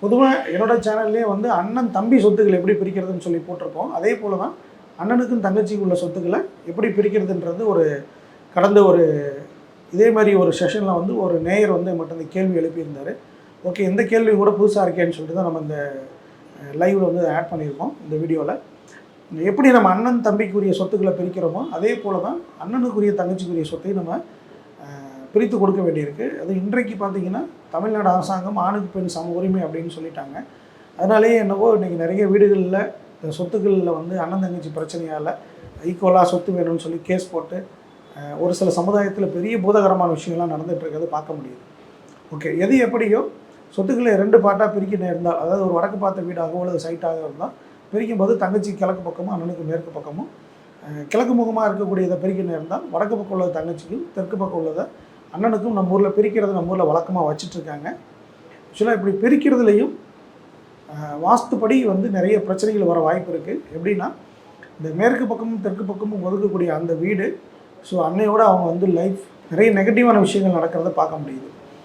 பொதுவாக என்னோட சேனல்லே வந்து அண்ணன் தம்பி சொத்துக்கள் எப்படி பிரிக்கிறதுன்னு சொல்லி போட்டிருக்கோம். அதே போல தான் அண்ணனுக்கும் தங்கச்சிக்கும் உள்ள சொத்துக்களை எப்படி பிரிக்கிறதுன்றது கடந்த இதே மாதிரி ஒரு செஷனில் வந்து ஒரு நேயர் வந்து மட்டும் இந்த கேள்வி எழுப்பியிருந்தார். ஓகே, இந்த கேள்வி கூட புதுசாக இருக்கேன்னு சொல்லிட்டு தான் நம்ம இந்த லைவில் வந்து ஆட் பண்ணியிருக்கோம் இந்த வீடியோவில். எப்படி நம்ம அண்ணன் தம்பிக்குரிய சொத்துக்களை பிரிக்கிறோமோ அதே போல் தான் அண்ணனுக்குரிய தங்கச்சிக்குரிய சொத்தையும் நம்ம பிரித்து கொடுக்க வேண்டியிருக்கு. அது இன்றைக்கு பார்த்திங்கன்னா தமிழ்நாடு அரசாங்கம் ஆணுக்கு பெண் சம உரிமை அப்படின்னு சொல்லிட்டாங்க. அதனாலேயே என்னவோ இன்றைக்கி நிறைய வீடுகளில் இந்த சொத்துக்களில் வந்து அண்ணன் தங்கச்சி பிரச்சனையால் ஈக்குவலாக சொத்து வேணும்னு சொல்லி கேஸ் போட்டு ஒரு சில சமுதாயத்தில் பெரிய பூதகரமான விஷயங்கள்லாம் நடந்துகிட்ருக்கிறது பார்க்க முடியுது. ஓகே, எது எப்படியோ சொத்துக்களை 2 பார்ட்டாக பிரிக்க நேர்ந்தால், அதாவது ஒரு வடக்கு பார்த்த வீடாகவோ அல்லது சைட்டாக இருந்தால் பிரிக்கும்போது தங்கச்சி கிழக்கு பக்கமும் அண்ணனுக்கு மேற்கு பக்கமும், கிழக்கு முகமாக இருக்கக்கூடியதை பிரிக்க நேர்ந்தால் வடக்கு பக்கம் உள்ளது தங்கச்சிக்கும் தெற்கு பக்கம் உள்ளதை அண்ணனுக்கும் நம்ம ஊரில் பிரிக்கிறது நம்ம ஊரில் வழக்கமாக வச்சிட்ருக்காங்க. ஆக்சுவலாக இப்படி பிரிக்கிறதுலையும் வாஸ்துப்படி வந்து நிறைய பிரச்சனைகள் வர வாய்ப்பு இருக்குது. எப்படின்னா, இந்த மேற்கு பக்கமும் தெற்கு பக்கமும் ஒதுக்கக்கூடிய அந்த வீடு, ஸோ அன்னையோடு அவங்க வந்து லைஃப் நிறைய நெகட்டிவான விஷயங்கள் நடக்கிறத பார்க்க முடியுது.